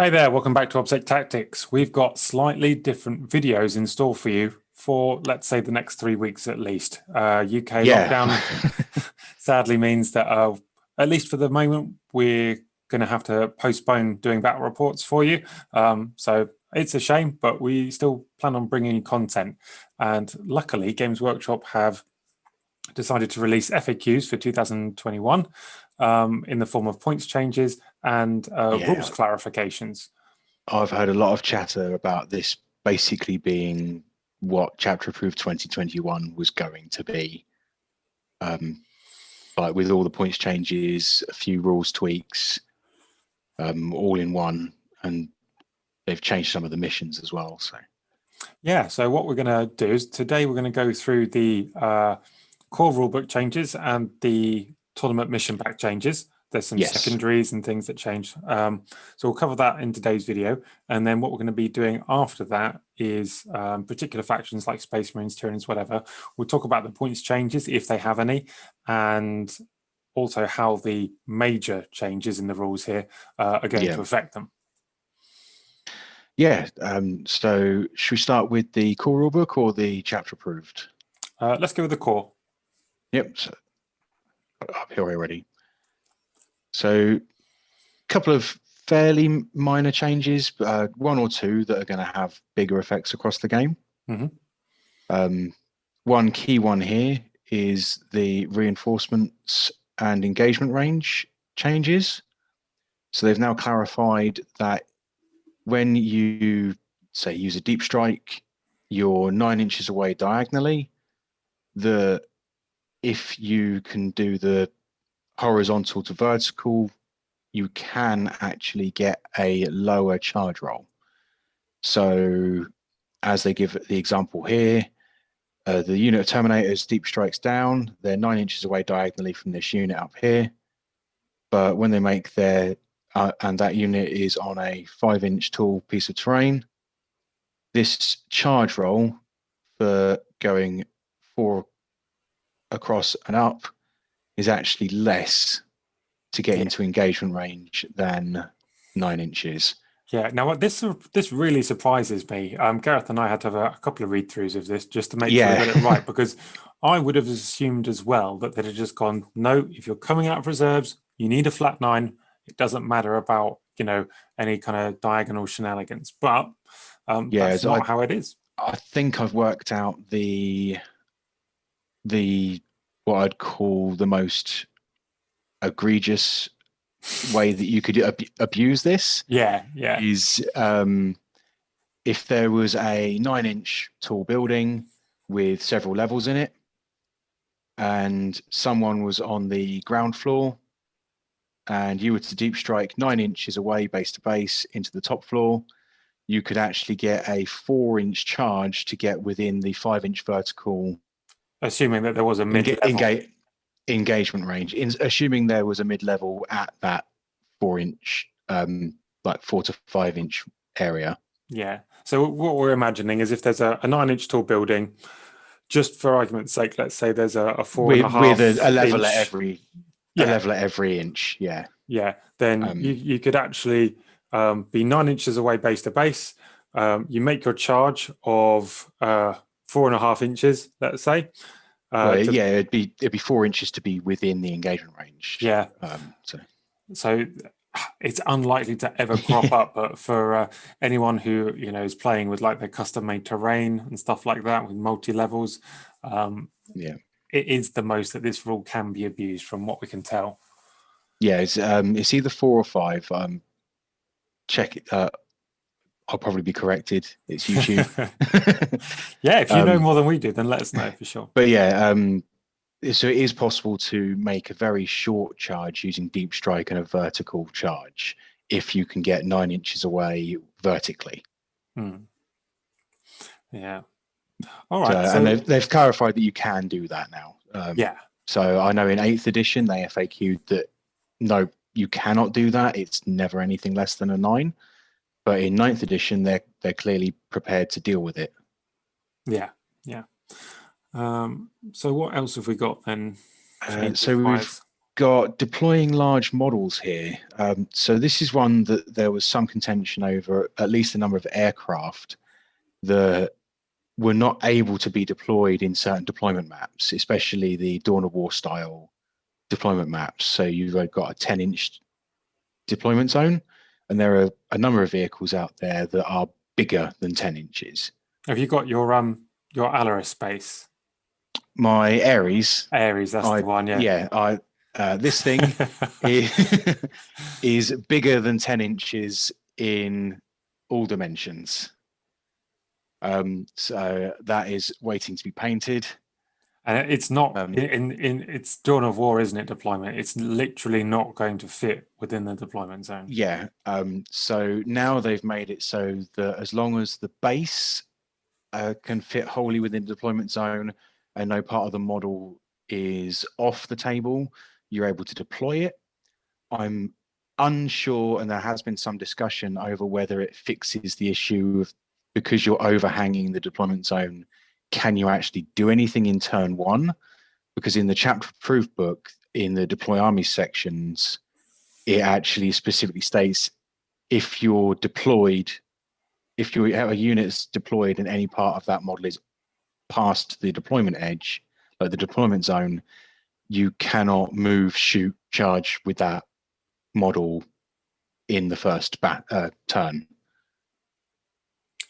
Hey there, welcome back to Obsec Tactics. We've got slightly different videos in store for you for, let's say, the next 3 weeks at least. UK Yeah. lockdown sadly means that, at least for the moment, we're going to have to postpone doing battle reports for you. So it's a shame, but we still plan on bringing you content. And luckily, Games Workshop have decided to release FAQs for 2021 in the form of points changes and rules Yeah. clarifications. I've heard a lot of chatter about this basically being what Chapter Approved 2021 was going to be. Um, like with all the points changes, a few rules tweaks, all in one, and they've changed some of the missions as well. So Yeah, so what we're going to do is today we're going to go through the core rulebook changes and the tournament mission pack changes. There's some yes. secondaries and things that change. So we'll cover that in today's video. And then what we're going to be doing after that is particular factions like Space Marines, Tyranids, whatever. We'll talk about the points changes, if they have any, and also how the major changes in the rules here are going Yeah. to affect them. Yeah. So should we start with the core rulebook or the Chapter Approved? Let's go with the core. Yep. So up here already. So a couple of fairly minor changes, one or two that are going to have bigger effects across the game. Mm-hmm. One key one here is the reinforcements and engagement range changes. So they've now clarified that when you say use a deep strike, you're 9 inches away diagonally. If you can do the horizontal to vertical, you can actually get a lower charge roll. So as they give the example here, the unit of Terminators deep strikes down. They're 9 inches away diagonally from this unit up here. But when they make their, and that unit is on a 5-inch tall piece of terrain, this charge roll for going 4 across and up is actually less to get Yeah. into engagement range than 9 inches. Yeah. Now, what this really surprises me. Gareth and I had to have a couple of read-throughs of this just to make sure we Yeah, got it right, because I would have assumed as well that they'd have just gone, no, if you're coming out of reserves, you need a flat 9. It doesn't matter about, any kind of diagonal shenanigans. But yeah. that's So not how it is. I think I've worked out the what I'd call the most egregious way that you could abuse this Yeah. Yeah. is if there was a 9-inch tall building with several levels in it and someone was on the ground floor and you were to deep strike 9 inches away base to base into the top floor, you could actually get a 4-inch charge to get within the 5-inch vertical Assuming that there was a mid-level. engagement range, assuming there was a mid-level at that 4-inch, like 4 to 5-inch area. Yeah. So what we're imagining is if there's a 9-inch tall building, just for argument's sake, let's say there's a four and a With a half level at inch. every Yeah. inch. Yeah. Yeah. Then you could actually be 9 inches away base to base. You make your charge of 4.5 inches, let's say. Well, yeah, it'd be 4 inches to be within the engagement range. Yeah. So it's unlikely to ever crop up, but for anyone who is playing with like their custom-made terrain and stuff like that with multi-levels, yeah, it is the most that this rule can be abused, from what we can tell. yeah. It's either 4 or 5. Check it. I'll probably be corrected. It's YouTube. Yeah, if you know more than we do, then let us know for sure. But yeah, so it is possible to make a very short charge using deep strike and a vertical charge if you can get 9 inches away vertically. Yeah. All right. So, and they've clarified that you can do that now. yeah. So I know in 8th edition they FAQ'd that no, you cannot do that. It's never anything less than a 9. But in 9th edition, they're clearly prepared to deal with it. Yeah. Yeah. So what else have we got then? So we've got deploying large models here. So this is one that there was some contention over, at least a number of aircraft that were not able to be deployed in certain deployment maps, especially the Dawn of War style deployment maps. So you've got a 10-inch deployment zone, and there are a number of vehicles out there that are bigger than 10 inches. Have you got your Alaris space? My Ares, Aries, that's the one, yeah. This thing is bigger than 10 inches in all dimensions. So that is waiting to be painted. And it's not in it's Dawn of War, isn't it? Deployment. It's literally not going to fit within the deployment zone. Yeah. So now they've made it so that as long as the base can fit wholly within the deployment zone and no part of the model is off the table, you're able to deploy it. I'm unsure, and there has been some discussion over whether it fixes the issue of, because you're overhanging the deployment zone, can you actually do anything in turn one? Because in the chapter proof book, in the deploy army sections, it actually specifically states if you're deployed, if you have a unit's deployed and any part of that model is past the deployment edge, like the deployment zone, you cannot move, shoot, charge with that model in the first turn.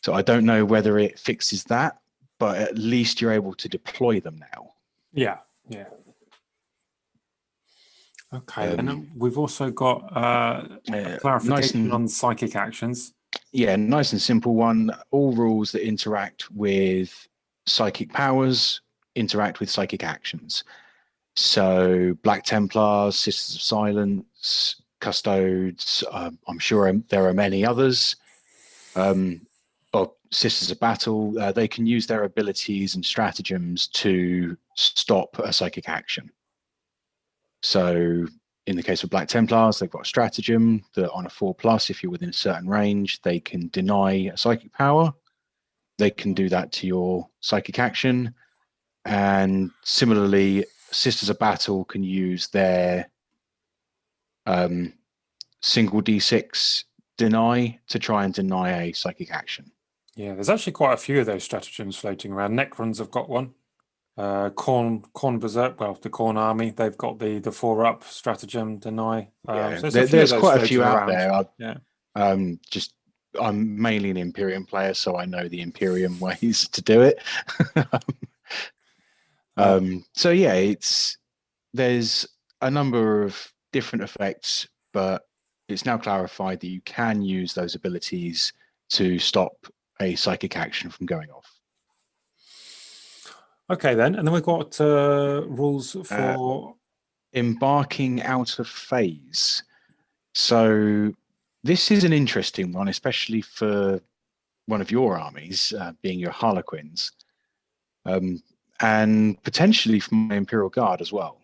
So I don't know whether it fixes that, but at least you're able to deploy them now. Yeah. Okay, then we've also got a clarification on psychic actions. Yeah, nice and simple one. All rules that interact with psychic powers interact with psychic actions. So Black Templars, Sisters of Silence, Custodes, I'm sure there are many others. Or Sisters of Battle, they can use their abilities and stratagems to stop a psychic action. So in the case of Black Templars, they've got a stratagem that on a 4+, if you're within a certain range, they can deny a psychic power. They can do that to your psychic action. And similarly, Sisters of Battle can use their single D6 deny to try and deny a psychic action. Yeah, there's actually quite a few of those stratagems floating around. Necrons have got one. Khorne Berserk, well, the Khorne army, they've got the 4-up stratagem deny. So there's quite a few out there. I'm mainly an Imperium player, so I know the Imperium ways to do it. So yeah, there's a number of different effects, but it's now clarified that you can use those abilities to stop a psychic action from going off. Okay, then. And then we've got rules for embarking out of phase. So this is an interesting one, especially for one of your armies, being your Harlequins, and potentially from my Imperial Guard as well.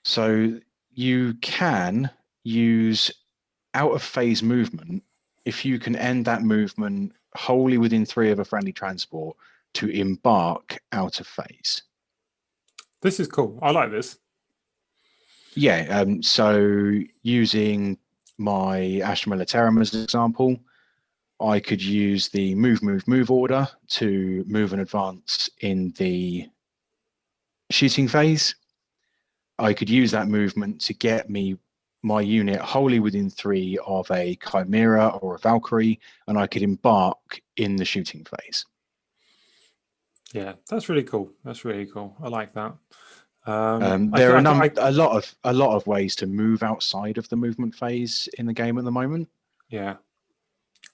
So you can use out of phase movement if you can end that movement wholly within 3 of a friendly transport to embark out of phase. This is cool. I like this. Yeah, so using my Astra Militarum as an example, I could use the move order to move and advance in the shooting phase. I could use that movement to get my unit wholly within 3 of a Chimera or a Valkyrie, and I could embark in the shooting phase. Yeah, that's really cool. That's really cool. I like that. There are a lot of ways to move outside of the movement phase in the game at the moment. Yeah,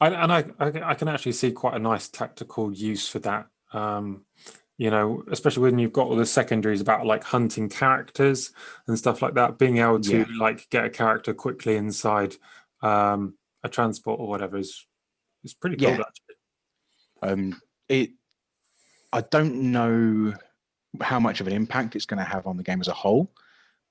I can actually see quite a nice tactical use for that. You know, especially when you've got all the secondaries about like hunting characters and stuff like that, being able to like get a character quickly inside a transport or whatever is pretty cool. Actually, I don't know how much of an impact it's going to have on the game as a whole,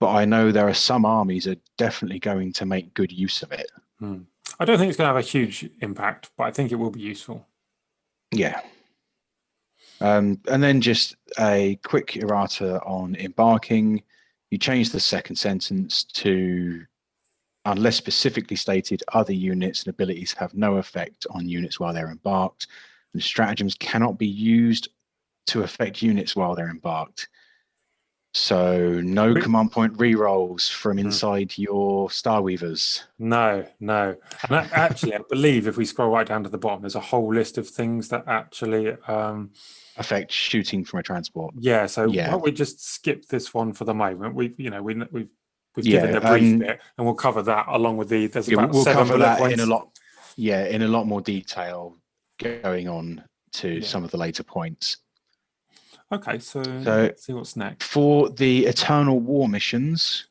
but I know there are some armies that are definitely going to make good use of it. I don't think it's going to have a huge impact, but I think it will be useful. Yeah. And then just a quick errata on embarking. You change the second sentence to, unless specifically stated, other units and abilities have no effect on units while they're embarked, and stratagems cannot be used to affect units while they're embarked. So no command point rerolls from inside your Starweavers. No. And actually, I believe if we scroll right down to the bottom, there's a whole list of things that actually affect shooting from a transport. Yeah. So why don't we just skip this one for the moment? We've given the Yeah, brief bit, and we'll cover that along with there's about we'll 7 cover bullet that points. in a lot more detail going on to some of the later points. Okay, so let's see what's next. For the Eternal War missions,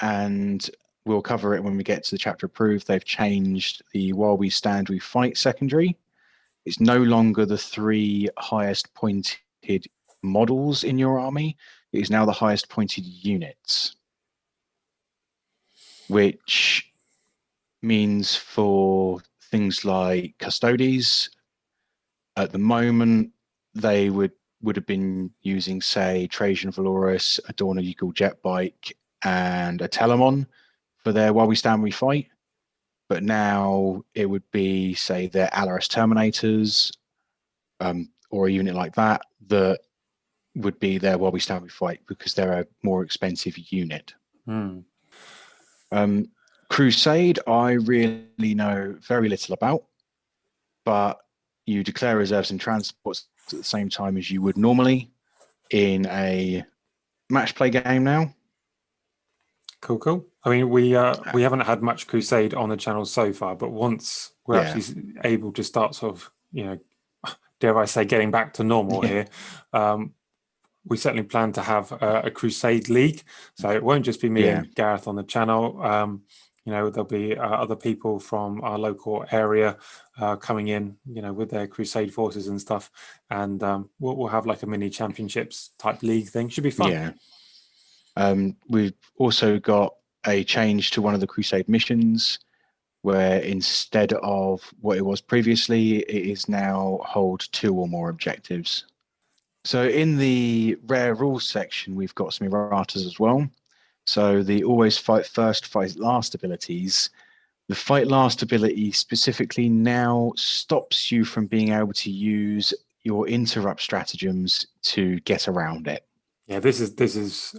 and we'll cover it when we get to the chapter approved, they've changed the while we stand, we fight secondary. It's no longer the 3 highest pointed models in your army. It is now the highest pointed units, which means for things like Custodes, at the moment, they would have been using, say, Trajan Valorous, a Dawn of Eagle jet bike, and a Telemon for their while we stand, we fight. But now it would be, say, their Alaris Terminators, or a unit like that, that would be their while we stand, we fight, because they're a more expensive unit. Crusade, I really know very little about, but you declare reserves and transports at the same time as you would normally in a match play game now. Cool. I mean, we haven't had much Crusade on the channel so far, but once we're actually able to start sort of, dare I say, getting back to normal here, we certainly plan to have a Crusade League. So it won't just be me and Gareth on the channel. There'll be other people from our local area coming in, with their Crusade forces and stuff. And we'll have like a mini championships type league thing. Should be fun. Yeah. We've also got a change to one of the Crusade missions, where instead of what it was previously, it is now hold 2 or more objectives. So in the rare rules section, we've got some erratas as well. So the always fight first, fight last abilities. The fight last ability specifically now stops you from being able to use your interrupt stratagems to get around it. Yeah, this is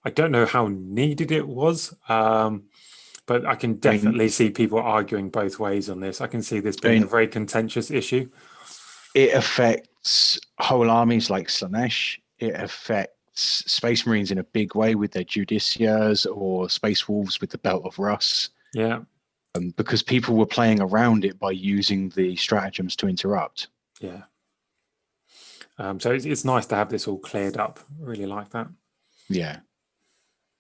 I don't know how needed it was, but I can definitely see people arguing both ways on this. I can see this being a very contentious issue. It affects whole armies like Slanesh. It affects Space Marines in a big way with their Judiciaries, or Space Wolves with the Belt of Russ. Yeah. Because people were playing around it by using the stratagems to interrupt. Yeah. So it's nice to have this all cleared up. I really like that. Yeah.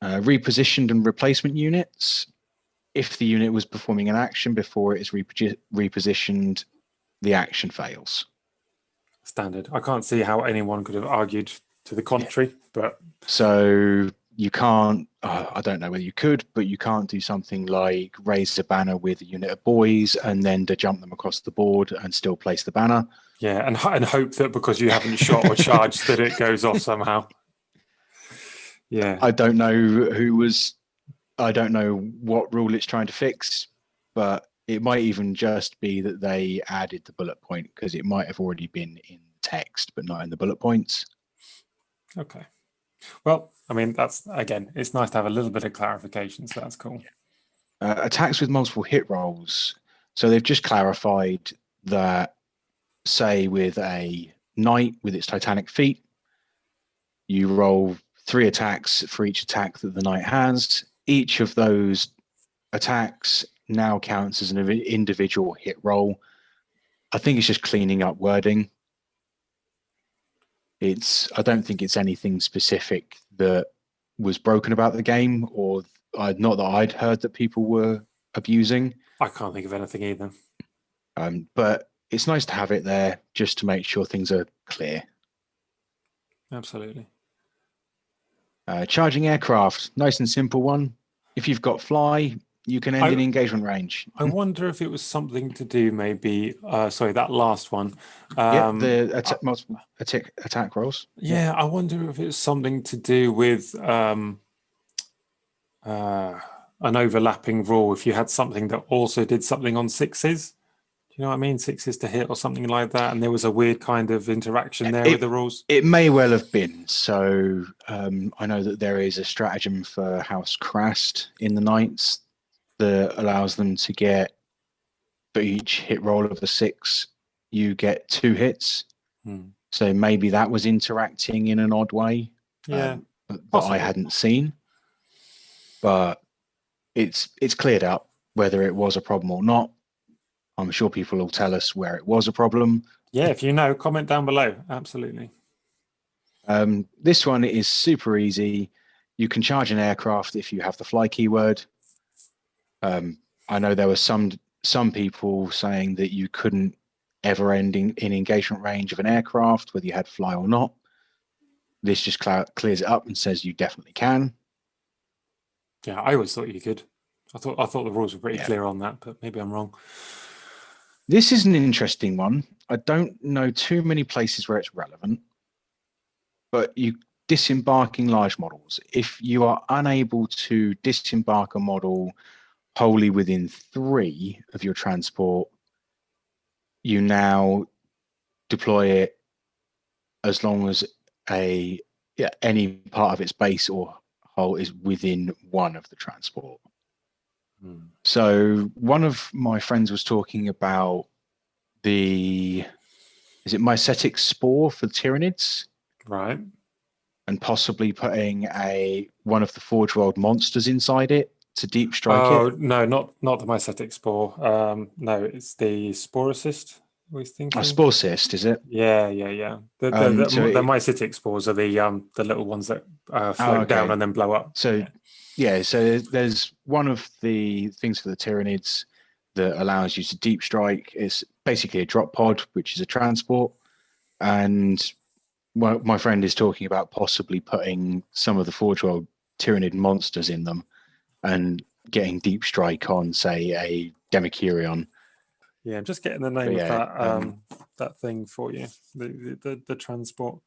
Repositioned and replacement units. If the unit was performing an action before it is repositioned, the action fails. Standard. I can't see how anyone could have argued to the contrary, but so you can't. I don't know whether you could, but you can't do something like raise the banner with a unit of boys and then to jump them across the board and still place the banner. Yeah, and hope that because you haven't shot or charged that it goes off somehow. Yeah, I don't know I don't know what rule it's trying to fix, but it might even just be that they added the bullet point, because it might have already been in text, but not in the bullet points. Okay. Well, I mean, that's, again, it's nice to have a little bit of clarification, so that's cool. Attacks with multiple hit rolls. So they've just clarified that, say, with a knight with its titanic feat, you roll 3 attacks for each attack that the knight has. Each of those attacks now counts as an individual hit roll. I think it's just cleaning up wording. I don't think it's anything specific that was broken about the game, or not that I'd heard that people were abusing. I can't think of anything either. But it's nice to have it there just to make sure things are clear. Absolutely. Charging aircraft, nice and simple one. If you've got fly, You can end in engagement range. I wonder if it was something to do, maybe. Sorry, that last one. Yep, the multiple attack rolls. Yeah, I wonder if it's something to do with an overlapping rule. If you had something that also did something on sixes, do you know what I mean? Sixes to hit or something like that, and there was a weird kind of interaction there with the rules. It may well have been. So I know that there is a stratagem for House Crashed in the Knights that allows them to get, for each hit roll of a 6, you get 2 hits. So maybe that was interacting in an odd way. Yeah, that I hadn't seen. But it's cleared up whether it was a problem or not. I'm sure people will tell us where it was a problem. Yeah, if you know, comment down below. Absolutely. This one is super easy. You can charge an aircraft if you have the fly keyword. I know there were some people saying that you couldn't ever end in engagement range of an aircraft, whether you had fly or not. This just clears it up and says you definitely can. Yeah, I always thought you could. I thought the rules were pretty clear on that, but maybe I'm wrong. This is an interesting one. I don't know too many places where it's relevant, but you disembarking large models. If you are unable to disembark a model wholly within 3 of your transport, you now deploy it as long as any part of its base or hull is within 1 of the transport. So one of my friends was talking about is it Mycetic Spore for Tyranids? Right. And possibly putting one of the Forge World monsters inside it to deep strike it. Oh no, not the Mycetic Spore. No, it's the Spore Assist. We thinking. A Spore Cyst, is it? Yeah. The Mycetic spores are the little ones that float down and then blow up. So so there's one of the things for the Tyranids that allows you to deep strike. It's basically a drop pod, which is a transport, and my friend is talking about possibly putting some of the Forge World Tyranid monsters in them and getting deep strike on, say, a Democurion. Yeah, I'm just getting the name of that thing for you. The transport.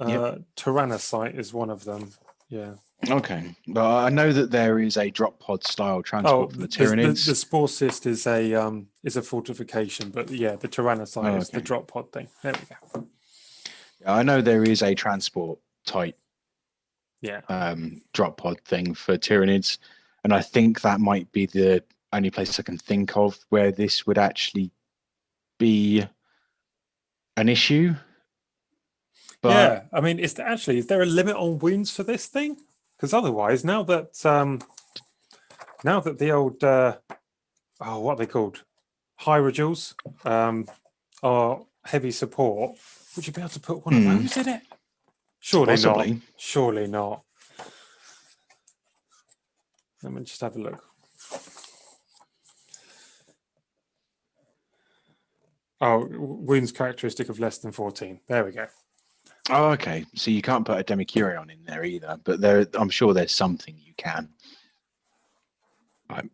Tyrannocyte is one of them. Yeah. Okay. Well, I know that there is a drop pod style transport for the Tyranids. The Spore Cyst is a fortification, but yeah, the Tyrannocyte is the drop pod thing. There we go. I know there is a transport type drop pod thing for Tyranids, and I think that might be the only place I can think of where this would actually be an issue. But yeah, I mean, is there a limit on wounds for this thing? Because otherwise, now that the old what are they called, hierogals are heavy support, would you be able to put one of those in it? Surely possibly. not. Surely not. Let me just have a look. Oh, wounds characteristic of less than 14. There we go. Oh, okay. So you can't put a Democurion in there either, but I'm sure there's something you can. Right.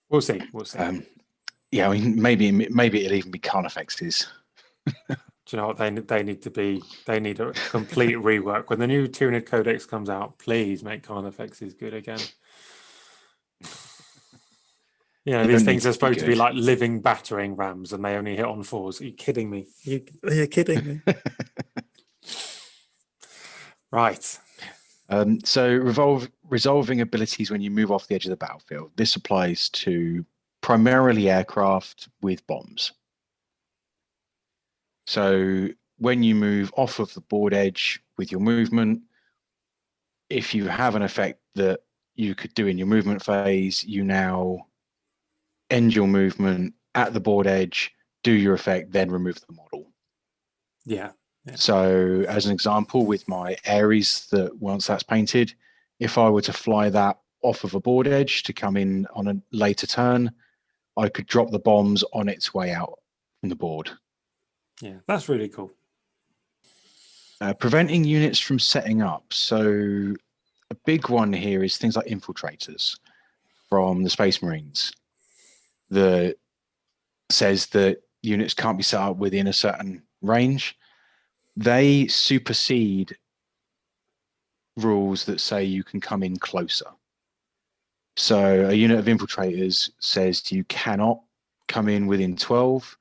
We'll see. Yeah, I mean, maybe it'll even be Carnifexes. Do you know what they need to be? They need a complete rework. When the new Tyranid Codex comes out, please make Carnifexes good again. You know, these things are supposed to be like living battering rams, and they only hit on 4s. Are you kidding me? You're kidding me. Right. So resolving abilities when you move off the edge of the battlefield. This applies to primarily aircraft with bombs. So when you move off of the board edge with your movement, if you have an effect that you could do in your movement phase, you now end your movement at the board edge, do your effect, then remove the model. Yeah. So as an example, with my Ares, that once that's painted, if I were to fly that off of a board edge to come in on a later turn, I could drop the bombs on its way out from the board. Yeah, that's really cool. Preventing units from setting up. So a big one here is things like infiltrators. from the Space Marines that says that units can't be set up within a certain range. They supersede rules that say you can come in closer. So a unit of infiltrators says you cannot come in within 12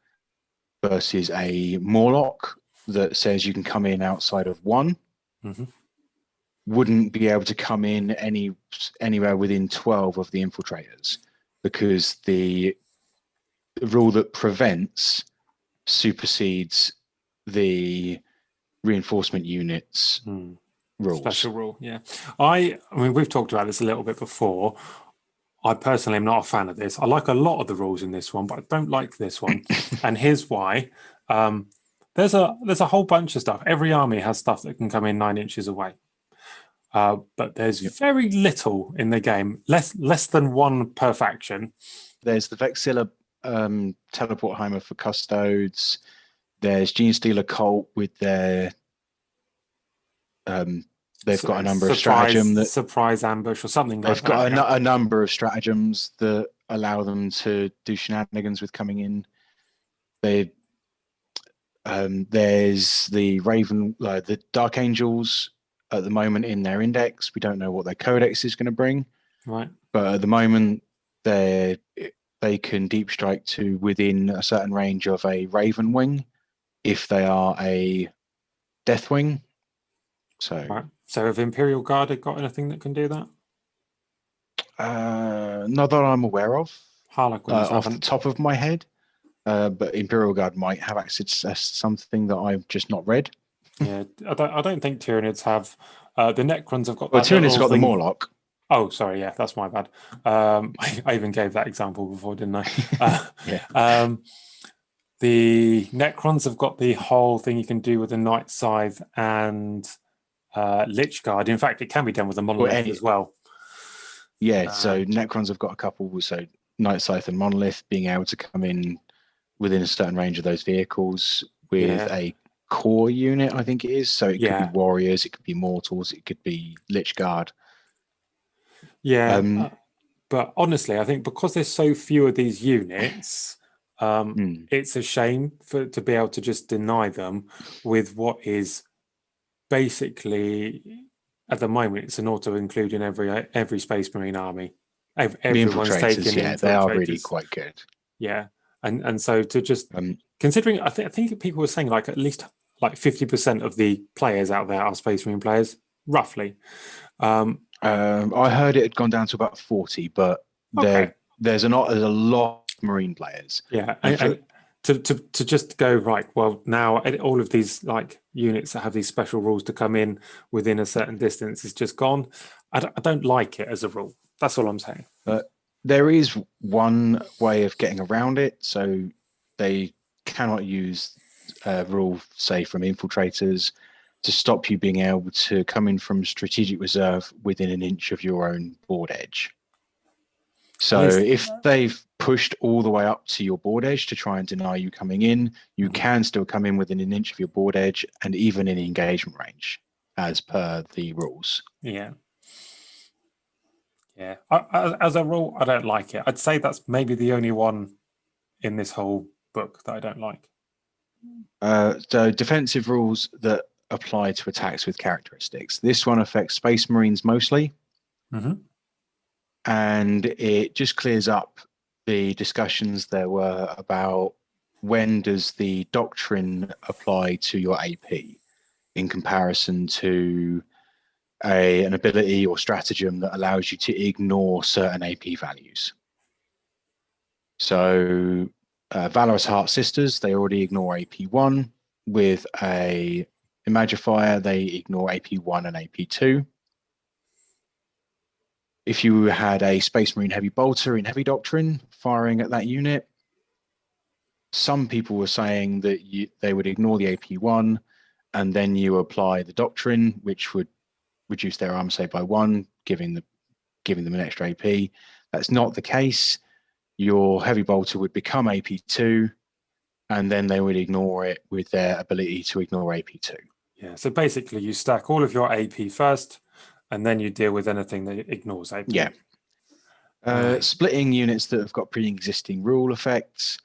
versus a Morlock that says you can come in outside of 1. Mm-hmm. Wouldn't be able to come in anywhere within 12 of the infiltrators because the rule that prevents supersedes the reinforcement units rules. Special rule, yeah. I mean, we've talked about this a little bit before. I personally am not a fan of this. I like a lot of the rules in this one, but I don't like this one. And here's why. There's a whole bunch of stuff. Every army has stuff that can come in 9 inches away. But there's very little in the game, less than 1 per faction. There's the Vexilla teleport Heimer for Custodes. There's Gene Stealer Cult with their they've got a number of stratagem that surprise ambush or something like that. They've got a number of stratagems that allow them to do shenanigans with coming in. There's the Raven, the Dark Angels at the moment in their index. We don't know what their codex is going to bring, right? But at the moment, they can deep strike to within a certain range of a Raven Wing if they are a Death Wing. So, right. So have Imperial Guard got anything that can do that? not that I'm aware of. Harlequins off the top of my head. But Imperial Guard might have access to something that I've just not read. Yeah, I don't think Tyranids have. The Necrons have got. Well, Tyranids have got the Morlock. Oh, sorry, yeah, that's my bad. I even gave that example before, didn't I? Yeah. The Necrons have got the whole thing you can do with the Night Scythe and Lich Guard. In fact, it can be done with a Monolith as well. Yeah, so Necrons have got a couple. So Night Scythe and Monolith being able to come in within a certain range of those vehicles with a core unit, I think it is. So it could be Warriors, it could be Mortals, it could be Lich Guard. Yeah, but honestly, I think because there's so few of these units, it's a shame to be able to just deny them with what is basically at the moment it's an auto include in every Space Marine army. Everyone's taking infiltrators. They are really quite good. Yeah, and so to just considering, I think people were saying like at least like 50% of the players out there are Space Marine players, roughly. I heard it had gone down to about 40, but there's a lot of Marine players. Yeah, and to just go right. Well, now all of these like units that have these special rules to come in within a certain distance is just gone. I don't like it as a rule. That's all I'm saying. But there is one way of getting around it. So they cannot use a rule, say, from infiltrators to stop you being able to come in from strategic reserve within an inch of your own board edge. So if they've pushed all the way up to your board edge to try and deny you coming in, you can still come in within an inch of your board edge and even in engagement range as per the rules. Yeah. Yeah. As a rule, I don't like it. I'd say that's maybe the only one in this whole book that I don't like. So defensive rules that apply to attacks with characteristics. This one affects Space Marines mostly. And it just clears up the discussions there were about when does the doctrine apply to your AP in comparison to an ability or stratagem that allows you to ignore certain AP values. So Valorous Heart Sisters, they already ignore AP1. With a Imagifier, they ignore AP1 and AP2. If you had a Space Marine Heavy Bolter in Heavy Doctrine firing at that unit, some people were saying that they would ignore the AP1 and then you apply the Doctrine, which would reduce their armor save by 1, giving them an extra AP. That's not the case. Your Heavy Bolter would become AP2 and then they would ignore it with their ability to ignore AP2. Yeah, so basically you stack all of your AP first, and then you deal with anything that ignores AP. Yeah. Splitting units that have got pre-existing rule effects.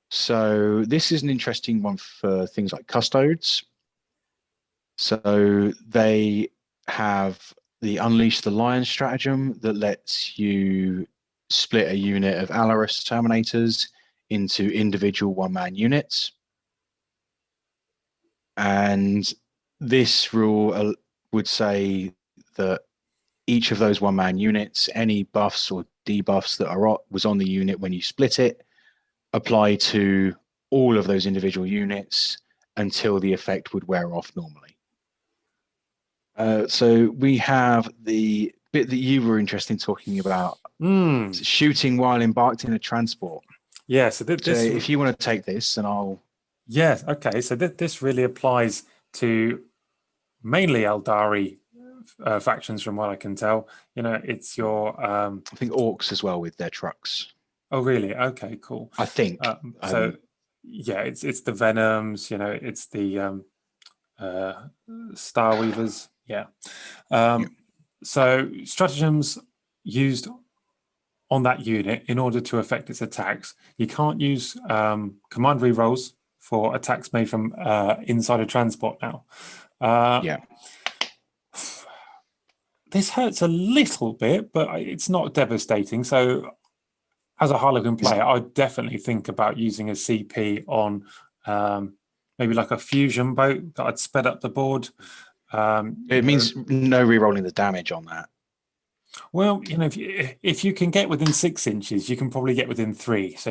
So this is an interesting one for things like custodes. So they have the Unleash the Lion stratagem that lets you split a unit of Alaris Terminators into individual one-man units. And this rule would say that each of those one-man units, any buffs or debuffs that was on the unit when you split it, apply to all of those individual units until the effect would wear off normally. So we have the bit that you were interested in talking about, shooting while embarked in a transport. Yeah, so if you want to take this, and I'll... Yes, okay, so this really applies to mainly Eldari factions from what I can tell. You know, it's your... I think orcs as well with their trucks. Oh, really? Okay, cool. I think. So, yeah, it's the Venoms, you know, it's the Star Weavers. Yeah. So stratagems used on that unit in order to affect its attacks. You can't use command rerolls for attacks made from inside a transport now. Yeah. This hurts a little bit, but it's not devastating. So as a Harlequin player, I'd definitely think about using a CP on maybe like a fusion boat that I'd sped up the board. It means no re-rolling the damage on that. Well, you know, if you can get within 6 inches, you can probably get within 3. So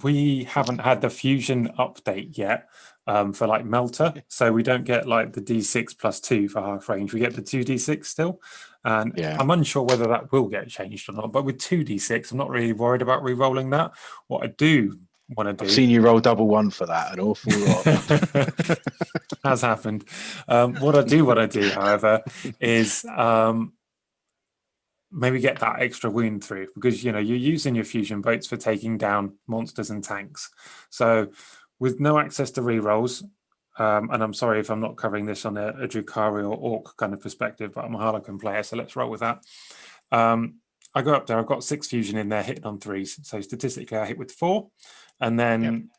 we haven't had the fusion update yet for like Melter, so we don't get like the D6 plus 2 for half range. We get the 2D6 still, and I'm unsure whether that will get changed or not. But with 2D6, I'm not really worried about re-rolling that. What I do want to do... I've seen you roll double 1 for that an awful lot. Has happened. What I do want to do, however, is maybe get that extra wound through, because you know you're using your fusion boats for taking down monsters and tanks. So with no access to rerolls, and I'm sorry if I'm not covering this on a Drukhari or Orc kind of perspective, but I'm a Harlequin player, so let's roll with that. I go up there, I've got 6 fusion in there hitting on 3s, so statistically I hit with 4, and then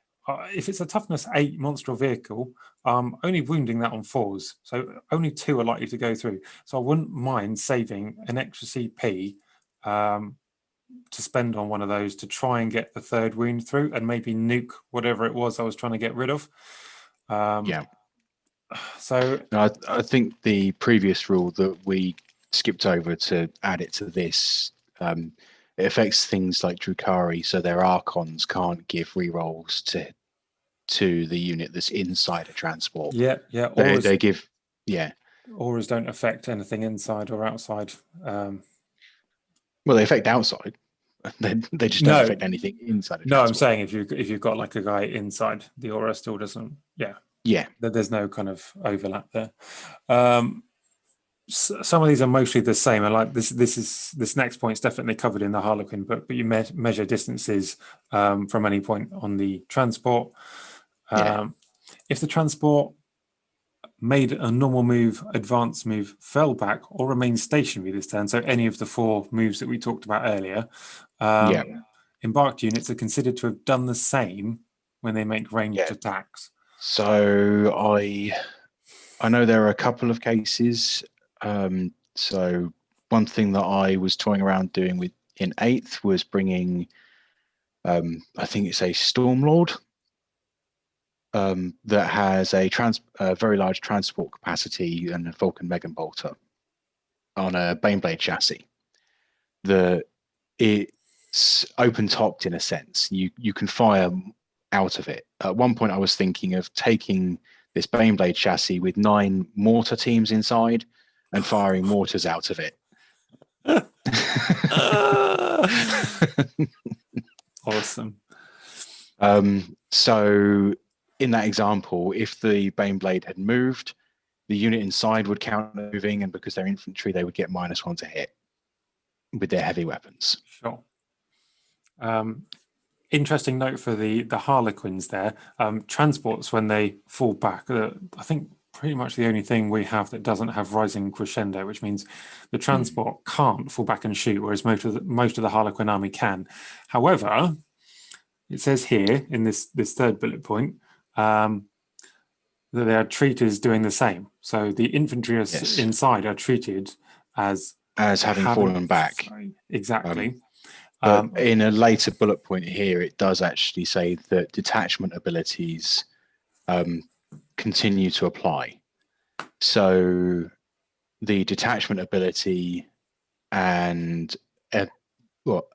if it's a toughness 8 monster vehicle, only wounding that on 4s, so only 2 are likely to go through. So I wouldn't mind saving an extra CP to spend on one of those to try and get the 3rd wound through and maybe nuke whatever it was I was trying to get rid of. So I think the previous rule that we skipped over to add it to this, it affects things like Drukhari, so their Archons can't give rerolls to the unit that's inside a transport. Auras, they give auras don't affect anything inside or outside. Well, they affect outside. They just don't affect anything inside. No, I'm saying if you've got like a guy inside, the aura still doesn't. There's no kind of overlap there. Some of these are mostly the same, and like this next point is definitely covered in the Harlequin book, but you measure distances from any point on the transport. If the transport made a normal move, advanced move, fell back, or remained stationary this turn, so any of the 4 moves that we talked about earlier, embarked units are considered to have done the same when they make ranged attacks. So I know there are a couple of cases. So one thing that I was toying around doing with in 8th was bringing, I think it's a Stormlord that has a very large transport capacity and a Vulcan Megan Bolter on a Baneblade chassis. It's open topped in a sense. You can fire out of it. At one point, I was thinking of taking this Baneblade chassis with 9 mortar teams inside and firing mortars out of it. Awesome. So in that example, if the Baneblade had moved, the unit inside would count moving, and because they're infantry, they would get -1 to hit with their heavy weapons. Sure. Interesting note for the Harlequins there. Transports, when they fall back, I think pretty much the only thing we have that doesn't have rising crescendo, which means the transport can't fall back and shoot, whereas most of the Harlequin army can. However, it says here in this third bullet point that there are treaters doing the same. So the infantry inside are treated as having fallen back. Exactly. But in a later bullet point here, it does actually say that detachment abilities continue to apply. So the detachment ability and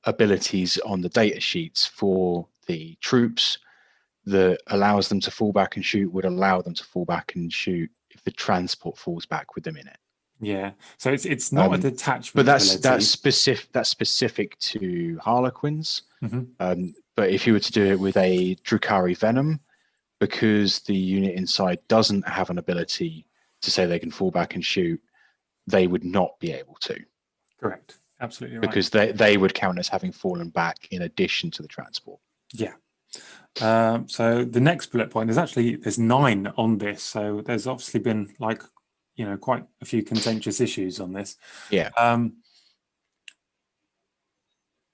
abilities on the data sheets for the troops that allows them to fall back and shoot would allow them to fall back and shoot if the transport falls back with them in it. Yeah, so it's not a detachment, but that's ability. that's specific to Harlequins. But if you were to do it with a Drukhari Venom, because the unit inside doesn't have an ability to say they can fall back and shoot, they would not be able to. Correct, absolutely right. Because they would count as having fallen back in addition to the transport. Yeah. So the next bullet point, there's 9 on this. So there's obviously been quite a few contentious issues on this. Yeah.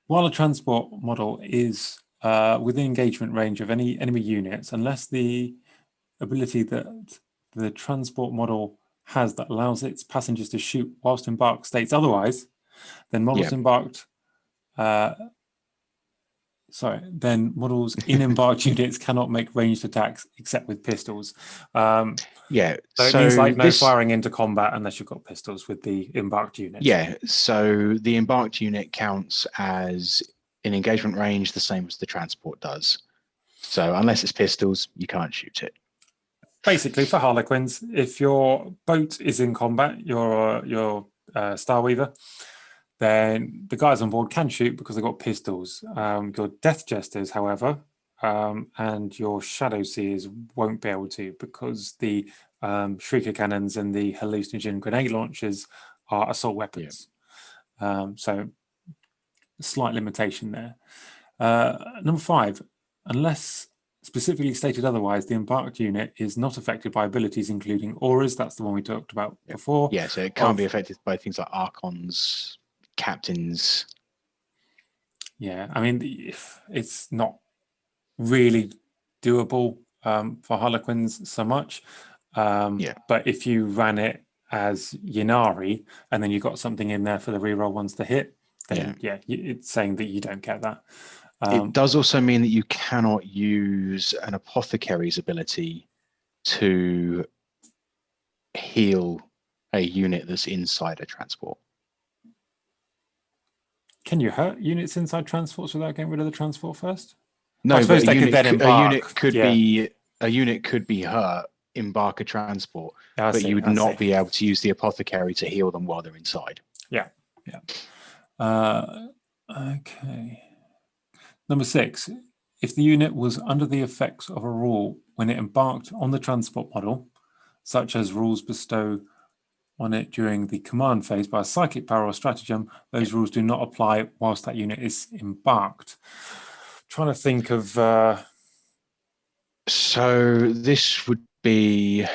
While a transport model is within engagement range of any enemy units, unless the ability that the transport model has that allows its passengers to shoot whilst embarked states otherwise, then models embarked then models in embarked units cannot make ranged attacks except with pistols. So it means no firing into combat unless you've got pistols with the embarked unit. Yeah, so the embarked unit counts as in engagement range the same as the transport does. So unless it's pistols, you can't shoot it. Basically, for Harlequins, if your boat is in combat, your Starweaver, then the guys on board can shoot because they've got pistols. Your Death Jesters, however, and your Shadow Seers won't be able to because the Shrieker Cannons and the Hallucinogen Grenade Launchers are assault weapons. So, a slight limitation there. Number 5, unless specifically stated otherwise, the embarked unit is not affected by abilities including auras. That's the one we talked about before. Yeah, so it can't be affected by things like Archons, Captains. Yeah, I mean, it's not really doable for Harlequins so much. But if you ran it as Yanari and then you got something in there for the reroll ones to hit, then it's saying that you don't get that. It does also mean that you cannot use an apothecary's ability to heal a unit that's inside a transport. Can you hurt units inside transports without getting rid of the transport first? No, but a unit could be hurt, embark a transport, but you would not be able to use the apothecary to heal them while they're inside. Yeah. Okay. Number 6, if the unit was under the effects of a rule when it embarked on the transport model, such as rules bestow on it during the command phase by a psychic power or stratagem, those rules do not apply whilst that unit is embarked. Trying to think of... So this would be...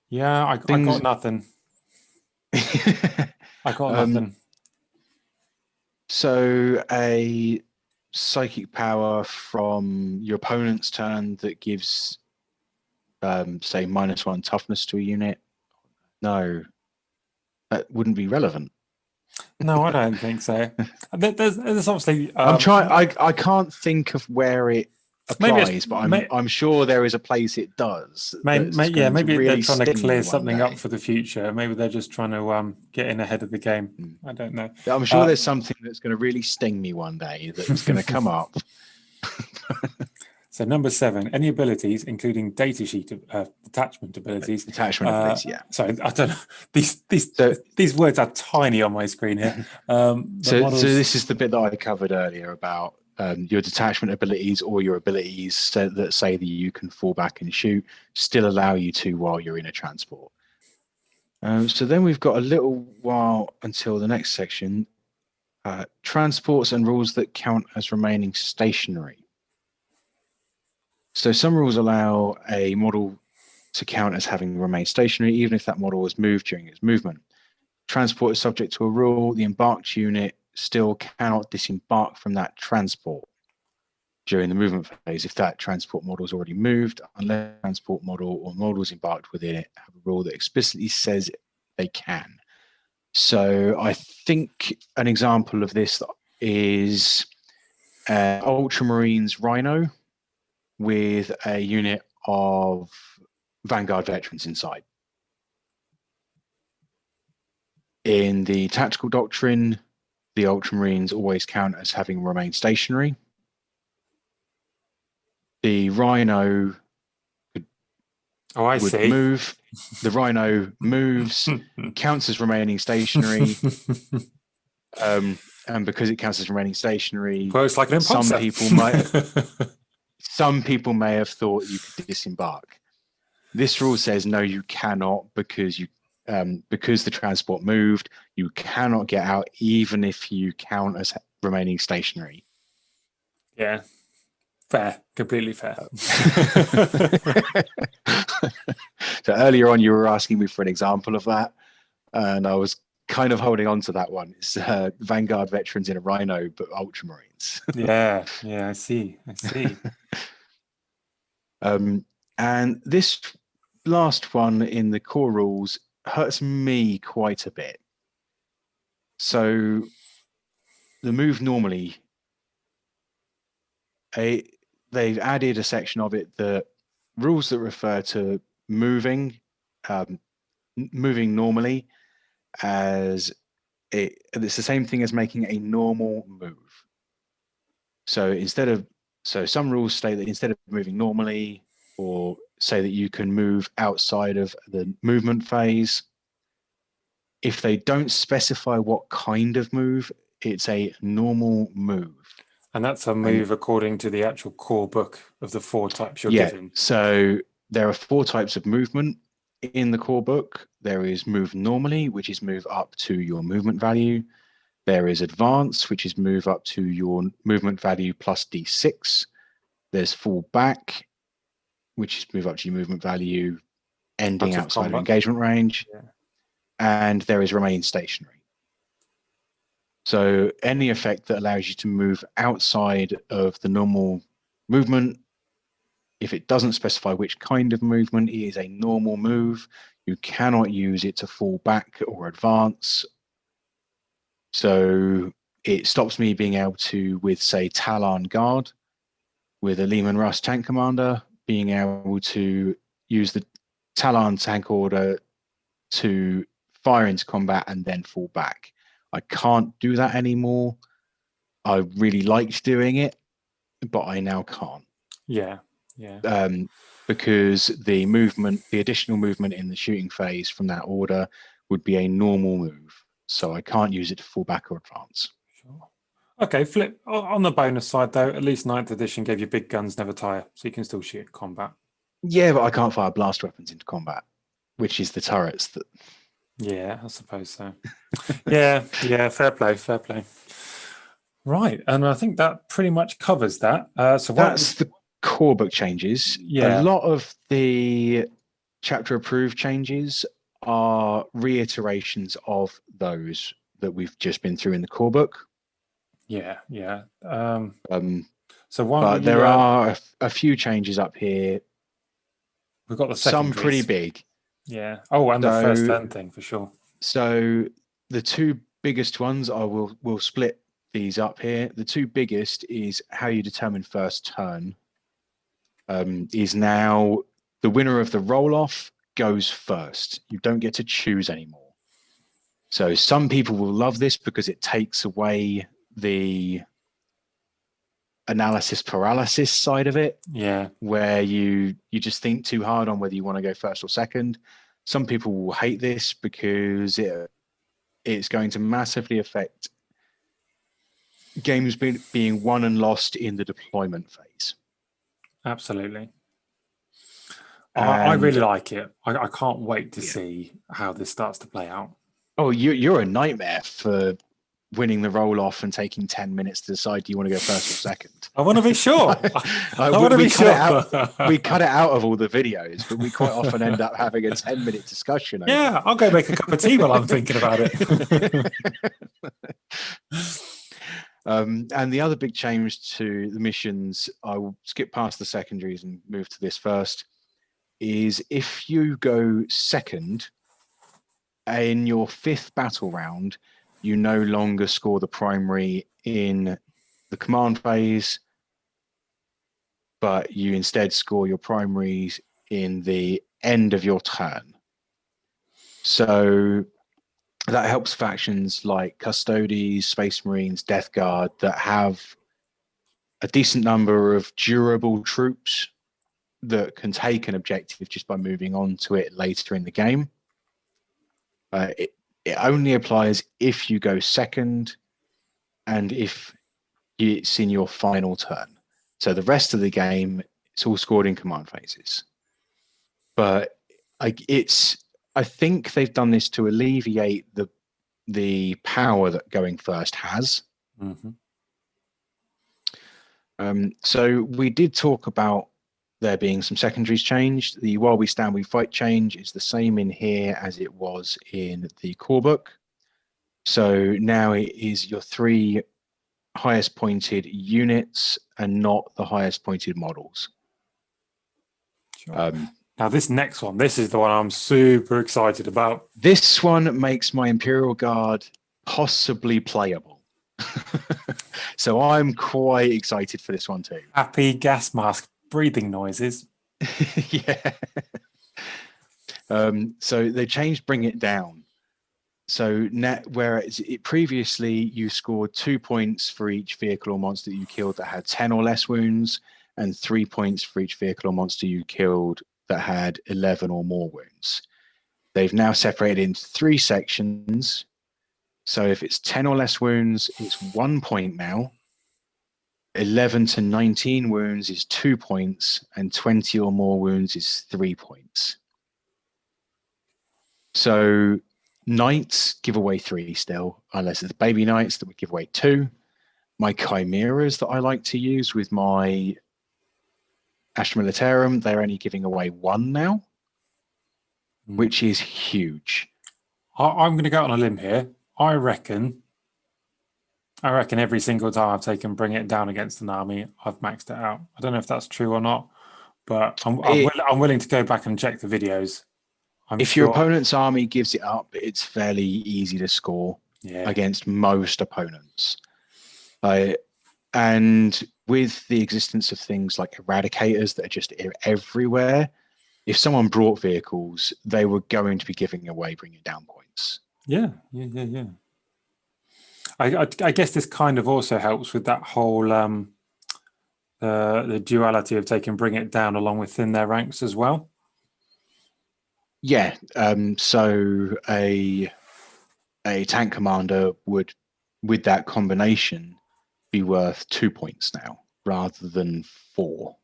Yeah, I got nothing. I got nothing. So a psychic power from your opponent's turn that gives, say, -1 toughness to a unit. No, that wouldn't be relevant. No, I don't think so. There's obviously... I'm trying. I can't think of where it applies, but I'm sure there is a place it does. Maybe they're trying to clear something up for the future. Maybe they're just trying to get in ahead of the game. I don't know. I'm sure there's something that's going to really sting me one day that's going to come up. So number 7, any abilities, including data sheet detachment abilities. Sorry, I don't know. These words are tiny on my screen here. So this is the bit that I covered earlier about your detachment abilities or your abilities that say that you can fall back and shoot still allow you to while you're in a transport. So then we've got a little while until the next section. Transports and rules that count as remaining stationary. So some rules allow a model to count as having remained stationary, even if that model was moved during its movement. Transport is subject to a rule. The embarked unit still cannot disembark from that transport during the movement phase if that transport model is already moved, unless the transport model or models embarked within it have a rule that explicitly says they can. So I think an example of this is Ultramarines Rhino with a unit of Vanguard veterans inside. In the tactical doctrine, the Ultramarines always count as having remained stationary. The Rhino would see. move. The Rhino moves, counts as remaining stationary. And because it counts as remaining stationary, Works like an impulsor. some people may have thought you could disembark. This rule says no, you cannot, because the transport moved, you cannot get out even if you count as remaining stationary. Yeah, fair, completely fair. So earlier on, you were asking me for an example of that, and I was kind of holding on to that one. It's Vanguard veterans in a Rhino, but Ultramarines. yeah, I see. And this last one in the core rules hurts me quite a bit. So the move normally, they've added a section of it that rules that refer to moving normally as it's the same thing as making a normal move. So some rules state that instead of moving normally, or say that you can move outside of the movement phase, if they don't specify what kind of move, it's a normal move. And that's a move according to the actual core book of the 4 types you're given. So there are 4 types of movement in the core book. There is move normally, which is move up to your movement value. There is advance, which is move up to your movement value plus D6. There's fall back, which is move up to your movement value, ending outside of engagement range. Yeah. And there is remain stationary. So any effect that allows you to move outside of the normal movement, if it doesn't specify which kind of movement, it is a normal move. You cannot use it to fall back or advance. So it stops me being able to, with say Talon Guard, with a Lehman Russ tank commander, being able to use the Talon tank order to fire into combat and then fall back. I can't do that anymore. I really liked doing it, but I now can't. Yeah. Because the additional movement in the shooting phase from that order would be a normal move. So I can't use it to fall back or advance. Sure. Okay, flip on the bonus side though, at least 9th edition gave you big guns never tire, so you can still shoot combat. Yeah, but I can't fire blast weapons into combat, which is the turrets that. Yeah, I suppose so. yeah, fair play. Right, and I think that pretty much covers that. So that's the core book changes. Yeah. A lot of the chapter approved changes are reiterations of those that we've just been through in the core book. Yeah. But there are a few changes up here. We've got some pretty big. Yeah. Oh, and the first turn thing for sure. So the 2 biggest ones, we'll split these up here. The 2 biggest is how you determine first turn. Is now the winner of the roll-off goes first. You don't get to choose anymore. So some people will love this because it takes away the analysis paralysis side of it. Yeah. Where you just think too hard on whether you want to go first or second. Some people will hate this because it's going to massively affect games being won and lost in the deployment phase. Absolutely. I really like it. I can't wait to see how this starts to play out. Oh, you're a nightmare for winning the roll off and taking 10 minutes to decide, do you want to go first or second? I want to be sure. I want to we be cut sure. it out. We cut it out of all the videos, but we quite often end up having a 10-minute discussion. Yeah, I'll go make a cup of tea while I'm thinking about it. And the other big change to the missions, I will skip past the secondaries and move to this first, is if you go second in your 5th battle round, you no longer score the primary in the command phase, but you instead score your primaries in the end of your turn. So that helps factions like Custodes, Space Marines, Death Guard that have a decent number of durable troops that can take an objective just by moving on to it later in the game. It only applies if you go second and if it's in your final turn. So the rest of the game, it's all scored in command phases. But I think they've done this to alleviate the power that going first has. Mm-hmm. So we did talk about there being some secondaries changed. The while we stand, we fight change is the same in here as it was in the core book. So now it is your 3 highest pointed units and not the highest pointed models. Sure. Now this next one, this is the one I'm super excited about. This one makes my Imperial Guard possibly playable. So I'm quite excited for this one too. Happy gas mask breathing noises. Yeah. So they changed Bring It Down. So whereas previously you scored 2 points for each vehicle or monster you killed that had 10 or less wounds, and 3 points for each vehicle or monster you killed that had 11 or more wounds. They've now separated into 3 sections. So if it's 10 or less wounds, it's 1 point now. 11 to 19 wounds is 2 points, and 20 or more wounds is 3 points. So knights give away 3 still, unless it's baby knights that would give away 2. My chimeras that I like to use with my Astra Militarum, they're only giving away 1 now, which is huge. I'm going to go on a limb here. I reckon every single time I've taken Bring It Down against an army, I've maxed it out. I don't know if that's true or not, but I'm willing to go back and check the videos. If your opponent's army gives it up, it's fairly easy to score against most opponents. And with the existence of things like eradicators that are just everywhere, if someone brought vehicles, they were going to be giving away Bring It Down points. Yeah. I guess this kind of also helps with that whole the duality of taking Bring It Down along with Thin Their Ranks as well. Yeah. So a tank commander would, with that combination, be worth 2 points now rather than 4.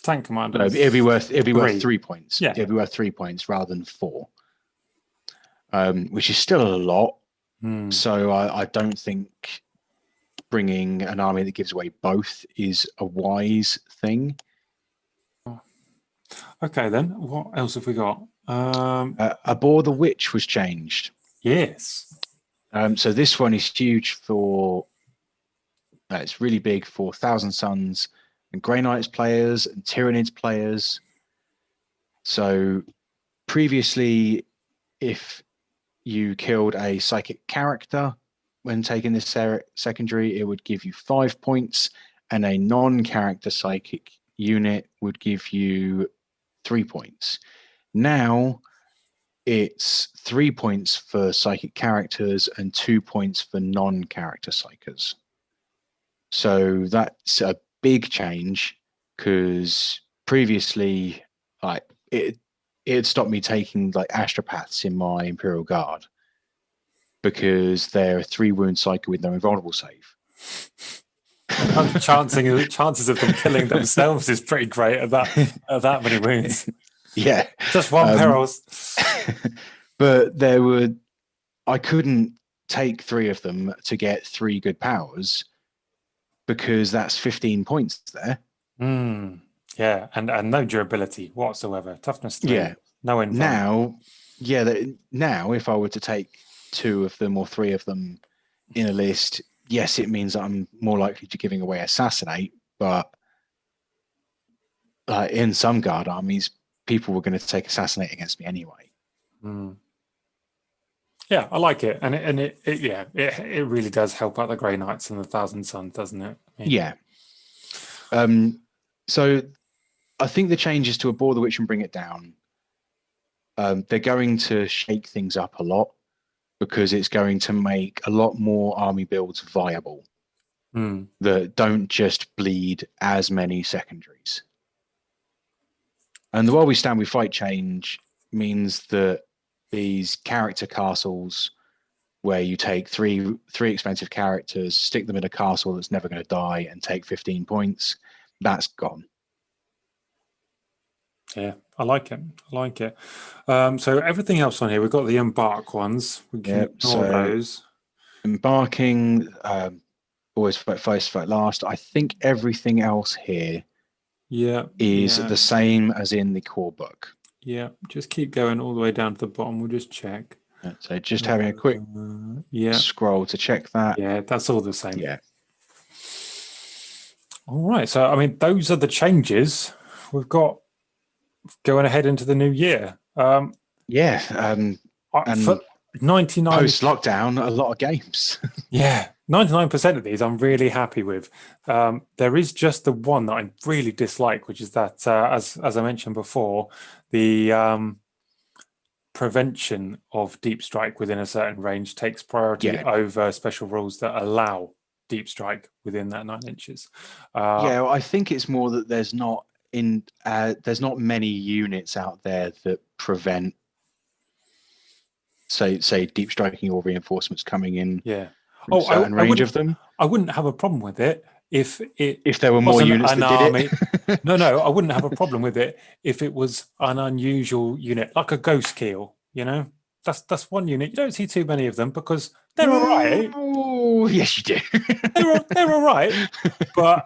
Tank commander. No, it'd be worth 3 points. Yeah. It'd be worth 3 points rather than 4, which is still a lot. So I don't think bringing an army that gives away both is a wise thing. Okay, then what else have we got? Abhor the Witch was changed. Yes. So this one is huge for. It's really big for Thousand Suns and Grey Knights players and Tyranids players. So previously, if you killed a psychic character when taking this secondary, it would give you 5 points, and a non-character psychic unit would give you 3 points. Now it's 3 points for psychic characters and 2 points for non-character psychers. So that's a big change, because previously, it stopped me taking like astropaths in my Imperial Guard because they're a 3-wound psyker with no invulnerable save. Chances of them killing themselves is pretty great at that many wounds. Yeah, just 1 perils. But I couldn't take 3 of them to get 3 good powers, because that's 15 points there. Yeah, and no durability whatsoever. Toughness 3, Yeah. no invuln. Now if I were to take 2 of them or 3 of them in a list, yes, it means I'm more likely to giving away assassinate, but in some guard armies, people were going to take assassinate against me anyway. Yeah, I like it, and it really does help out the Grey Knights and the Thousand Suns, doesn't it? Yeah. So I think the changes to Abhor the Witch and Bring It Down, they're going to shake things up a lot, because it's going to make a lot more army builds viable that don't just bleed as many secondaries. And the While We Stand We Fight change means that these character castles, where you take three expensive characters, stick them in a castle that's never going to die, and take 15 points, that's gone. Yeah, I like it. I like it. So everything else on here, we've got the embark ones. We can ignore those. Embarking, always fight first, fight last. I think everything else here is the same as in the core book. Yeah, just keep going all the way down to the bottom. We'll just check. So just having a quick scroll to check that. Yeah, that's all the same. Yeah. All right. So, I mean, those are the changes we've got going ahead into the new year. And for 99 post lockdown, a lot of games. Yeah, 99% of these I'm really happy with. There is just the one that I really dislike, which is that, as I mentioned before, the prevention of deep strike within a certain range takes priority over special rules that allow deep strike within that 9 inches. I think it's more that there's not many units out there that prevent, say deep striking or reinforcements coming in. Yeah. From a certain range of them. I wouldn't have a problem with it if there were more units that army. did it. No, I wouldn't have a problem with it if it was an unusual unit, like a ghost keel. You know, that's one unit. You don't see too many of them because they're all right. Oh, yes, you do. they're all right. But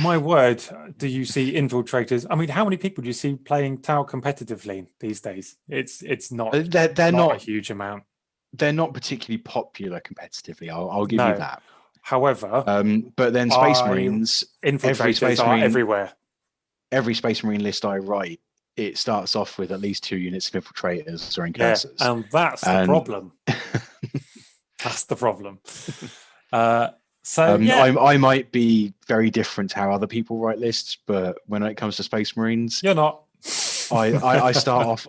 my word, do you see infiltrators? I mean, how many people do you see playing Tau competitively these days? It's not. They're not a huge amount. They're not particularly popular competitively. I'll give you that. However, but then Space Marines, infiltrators are everywhere. Every Space Marine list I write, it starts off with at least 2 units of infiltrators or incursors. Yeah, and that's the problem. That's the problem. I might be very different to how other people write lists, but when it comes to Space Marines, you're not. I start off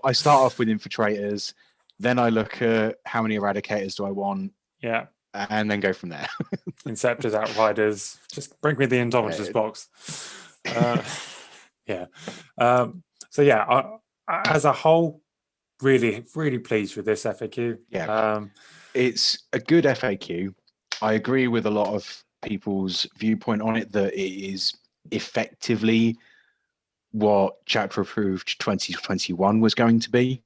with infiltrators, then I look at how many eradicators do I want, and then go from there. Inceptors, Outriders, just bring me the Indomitors box. As a whole, really, really pleased with this FAQ. It's a good FAQ. I agree with a lot of people's viewpoint on it, that it is effectively what chapter approved 2021 was going to be.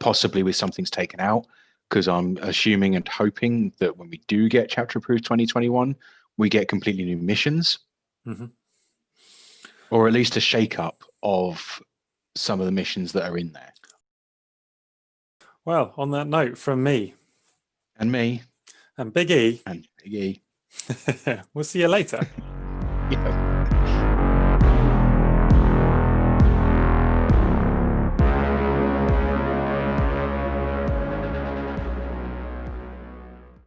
Possibly with some things taken out, because I'm assuming and hoping that when we do get chapter approved 2021, we get completely new missions, or at least a shake-up of some of the missions that are in there. Well, on that note, from me and me and Big E, and Big E, we'll see you later.